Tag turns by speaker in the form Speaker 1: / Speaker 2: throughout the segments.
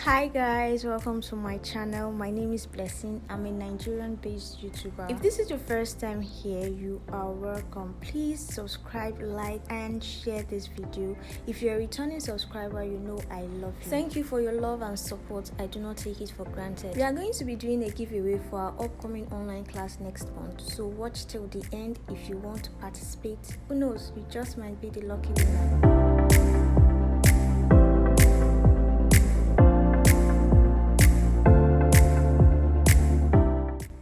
Speaker 1: Hi guys, welcome to my channel. My name is Blessing. I'm a Nigerian based YouTuber. If this is your first time here, you are welcome. Please subscribe, like and share this video. If you're a returning subscriber, you know I love you. Thank you for your love and support. I do not take it for granted. We are going to be doing a giveaway for our upcoming online class next month, so watch till the end if you want to participate. Who knows, you just might be the lucky winner.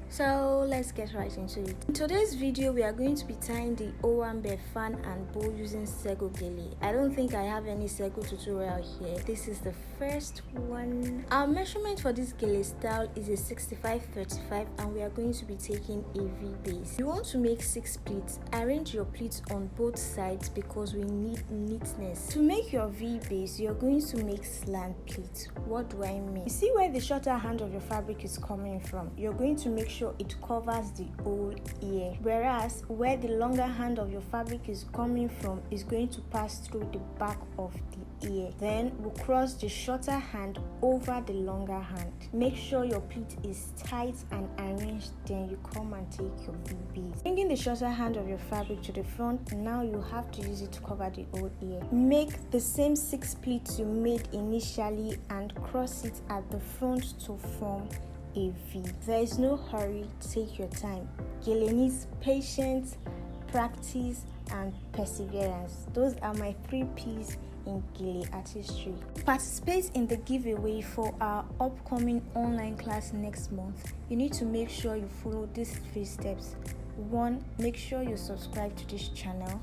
Speaker 1: So let's get right into it. In today's video, we are going to be tying the Owambe fan and bow using sego gele. I don't think I have any sego tutorial here. This is the first one. Our measurement for this gele style is a 65-35 and we are going to be taking a V base. You want to make 6 pleats. Arrange your pleats on both sides because we need neatness. To make your V base, you're going to make slant pleats. What do I mean? You see where the shorter hand of your fabric is coming from? You're going to make sure it covers the whole ear, whereas where the longer hand of your fabric is coming from is going to pass through the back of the ear. Then we'll cross the shorter hand over the longer hand. Make sure your pleat is tight and arranged, then you come and take your V base. Bringing the shorter hand of your fabric to the front, now you have to use it to cover the whole ear. Make the same 6 pleats you made initially and cross it at the front to form a V. There is no hurry, take your time. Gele needs patience, practice and perseverance. Those are my 3 P's in Gele artistry. To participate in the giveaway for our upcoming online class next month, you need to make sure you follow these 3 steps. 1. Make sure you subscribe to this channel.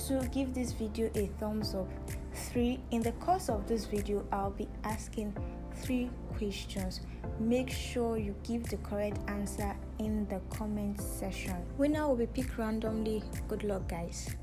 Speaker 1: 2. Give this video a thumbs up. 3. In the course of this video, I'll be asking 3 questions. Make sure you give the correct answer in the comment section. Winner will be picked randomly. Good luck, guys.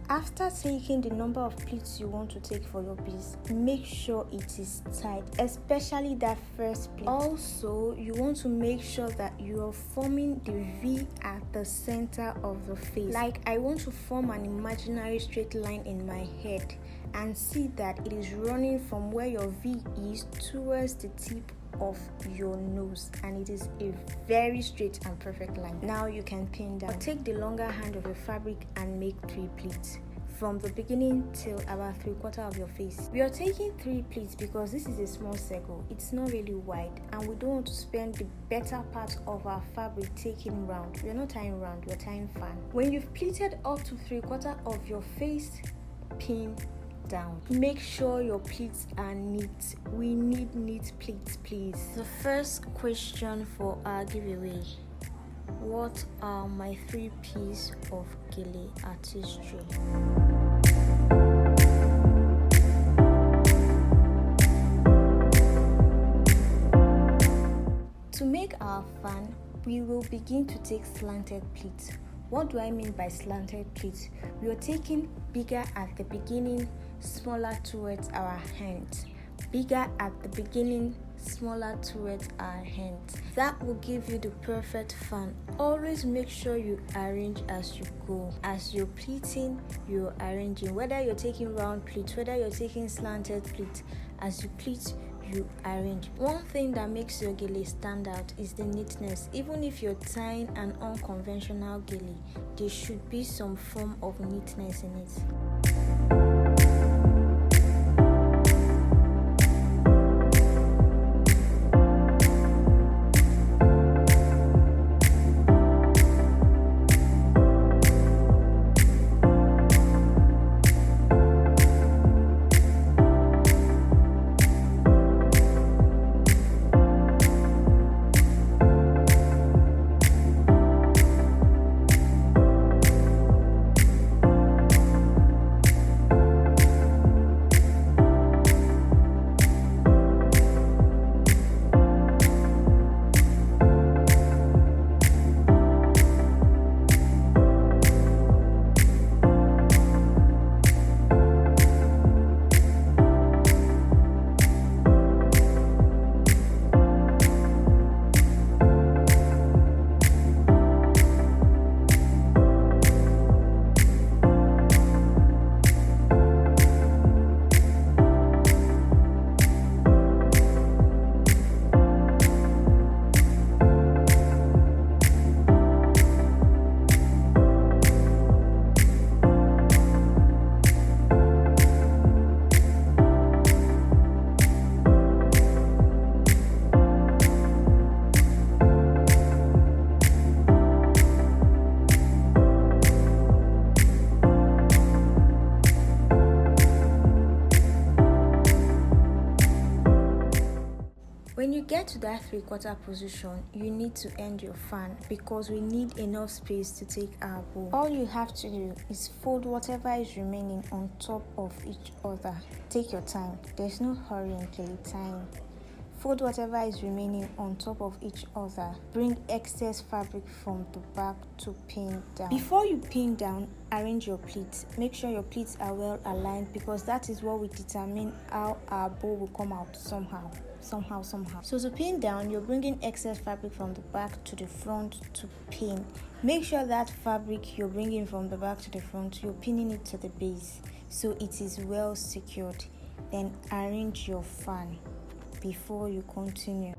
Speaker 1: After taking the number of pleats you want to take for your piece, make sure it is tight, especially that first pleat. Also, you want to make sure that you are forming the V at the center of the face. Like I want to form an imaginary straight line in my head and see that it is running from where your V is towards the tip of your nose, and it is a very straight and perfect line. Now you can pin down. Take the longer hand of your fabric and make 3 pleats from the beginning till about 3/4 of your face. We are taking 3 pleats because this is a small circle. It's not really wide and we don't want to spend the better part of our fabric taking round. We're not tying round, we're tying fan. When you've pleated up to 3/4 of your face, pin down. Make sure your pleats are neat. We need neat pleats, please. The first question for our giveaway: what are my 3 P's of Gele artistry? To make our fan, we will begin to take slanted pleats. What do I mean by slanted pleats? We are taking bigger at the beginning, smaller towards our hands. Bigger at the beginning, smaller towards our hands. That will give you the perfect fan. Always make sure you arrange as you go. As you're pleating, you're arranging. Whether you're taking round pleats, whether you're taking slanted pleats, as you pleat, you arrange. One thing that makes your gele stand out is the neatness. Even if you're tying an unconventional gele, there should be some form of neatness in it. When you get to that 3/4 position, you need to end your fan because we need enough space to take our bow. All you have to do is fold whatever is remaining on top of each other. Take your time. There's no hurry in gele tying. Fold whatever is remaining on top of each other. Bring excess fabric from the back to pin down. Before you pin down, arrange your pleats. Make sure your pleats are well aligned because that is what will determine how our bow will come out somehow. So to pin down, you're bringing excess fabric from the back to the front to pin. Make sure that fabric you're bringing from the back to the front, you're pinning it to the base so it is well secured. Then arrange your fan before you continue.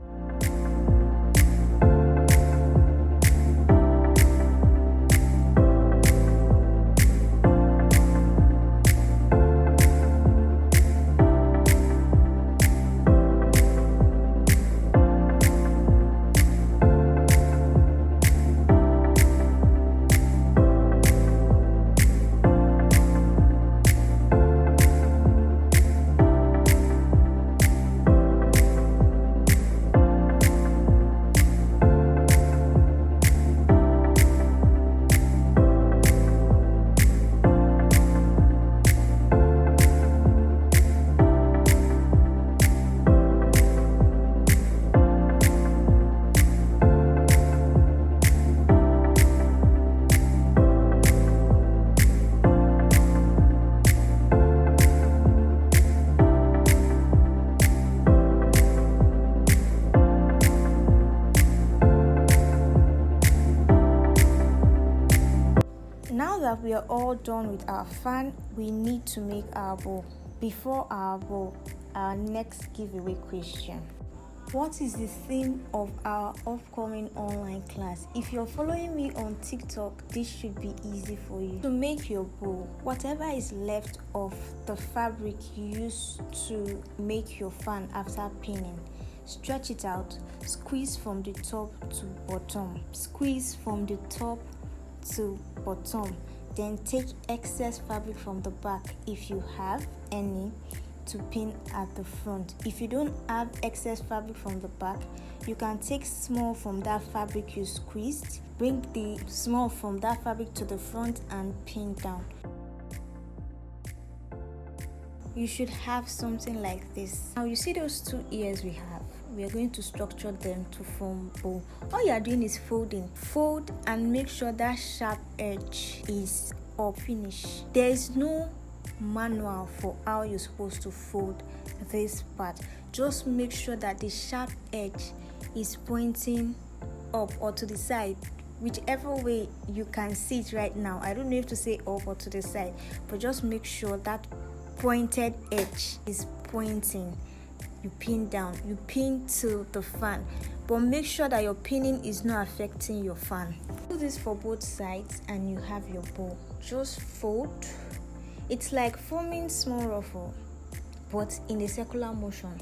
Speaker 1: Now that we are all done with our fan, we need to make our bow. Before our bow, our next giveaway question. What is the theme of our upcoming online class? If you're following me on TikTok, this should be easy for you. To make your bow, whatever is left of the fabric you use to make your fan after pinning, stretch it out, squeeze from the top to bottom. Squeeze from the top to bottom. Then take excess fabric from the back if you have any to pin at the front. If you don't have excess fabric from the back, you can take small from that fabric you squeezed, bring the small from that fabric to the front and pin down. You should have something like this. Now you see those two ears we have? We are going to structure them to form bow. All you are doing is folding. Fold and make sure that sharp edge is up. Finish. There is no manual for how you're supposed to fold this part. Just make sure that the sharp edge is pointing up or to the side, whichever way you can see it right now. I don't know if to say up or to the side, but just make sure that pointed edge is pointing. You pin down, you pin to the fan, but make sure that your pinning is not affecting your fan. Do this for both sides and you have your bow. Just fold. It's like forming small ruffle, but in a circular motion.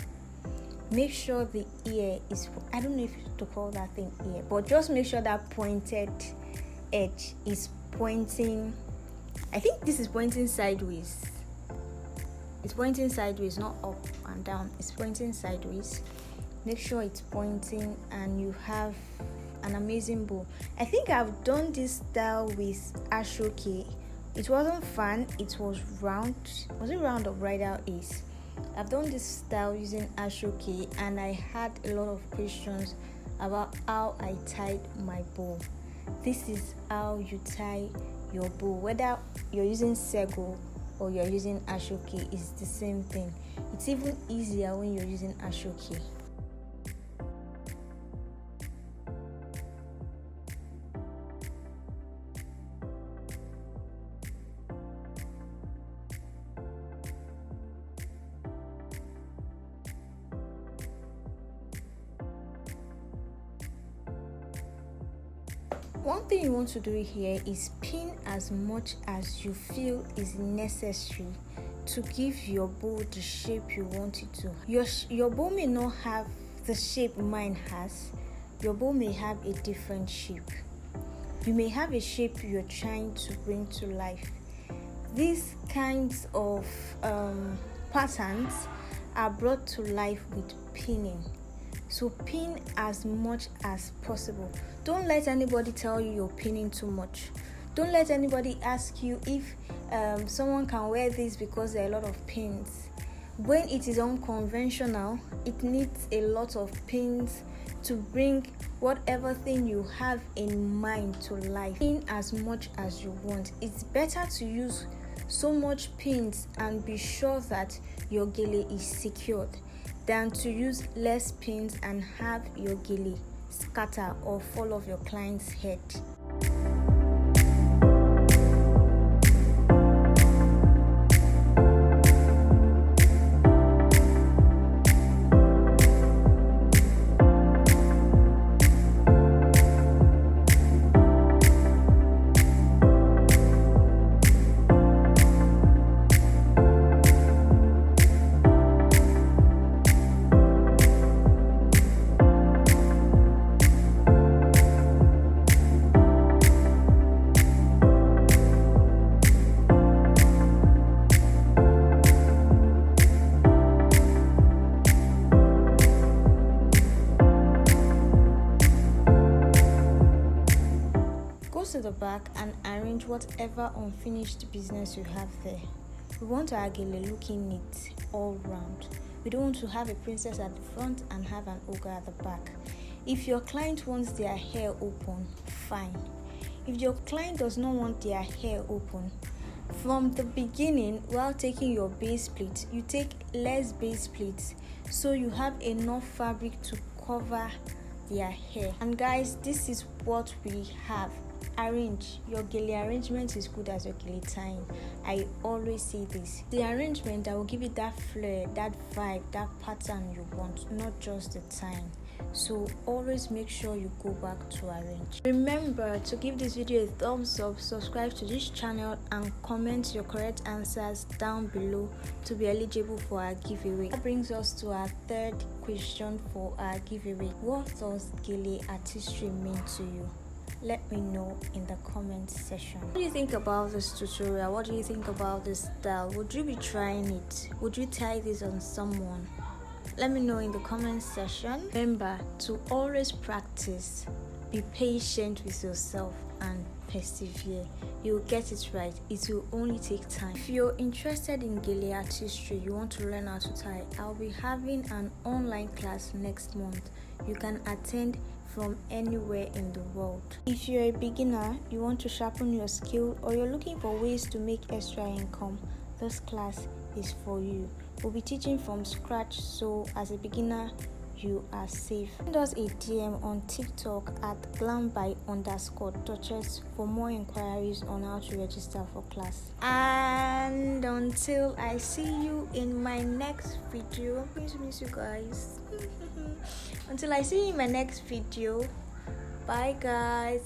Speaker 1: Make sure the ear is, I don't know if to call that thing ear, but just make sure that pointed edge is pointing. I think this is pointing sideways. It's pointing sideways, not up and down. It's pointing sideways. Make sure it's pointing and you have an amazing bow. I think I've done this style with ashoke. It wasn't fun, it was round. Was it round or bridal ace? I've done this style using ashoke and I had a lot of questions about how I tied my bow. This is how you tie your bow. Whether you're using sego or you're using ashoke, is the same thing. It's even easier when you're using ashoke. One thing you want to do here is pin as much as you feel is necessary to give your bow the shape you want it to. Your bow may not have the shape mine has. Your bow may have a different shape. You may have a shape you're trying to bring to life. These kinds of patterns are brought to life with pinning. So pin as much as possible. Don't let anybody tell you you're pinning too much. Don't let anybody ask you if someone can wear this because there are a lot of pins. When it is unconventional, it needs a lot of pins to bring whatever thing you have in mind to life. Pin as much as you want. It's better to use so much pins and be sure that your gele is secured than to use less pins and have your gele scatter or fall off your client's head. To the back and arrange whatever unfinished business you have there. We want our gele looking neat all round. We don't want to have a princess at the front and have an ogre at the back. If your client wants their hair open, fine. If your client does not want their hair open, from the beginning, while taking your base pleats, you take less base pleats so you have enough fabric to cover their hair. And guys, this is what we have. Arrange. Your gele arrangement is good as your gele tying. I always say this. The arrangement that will give you that flair, that vibe, that pattern you want, not just the tying. So always make sure you go back to arrange. Remember to give this video a thumbs up, subscribe to this channel, and comment your correct answers down below to be eligible for our giveaway. That brings us to our third question for our giveaway. What does gele artistry mean to you? Let me know in the comment section. What do you think about this tutorial? What do you think about this style? Would you be trying it? Would you tie this on someone? Let me know in the comment section. Remember to always practice, be patient with yourself, and persevere. You'll get it right. It will only take time. If you're interested in gele artistry, you want to learn how to tie, I'll be having an online class next month. You can attend from anywhere in the world. If you're a beginner, you want to sharpen your skill, or you're looking for ways to make extra income, this class is for you. We'll be teaching from scratch, so as a beginner, you are safe. Send us a DM on TikTok at glamby_touches for more inquiries on how to register for class. And until I see you in my next video, I'm going to miss you guys. Until I see you in my next video, bye guys.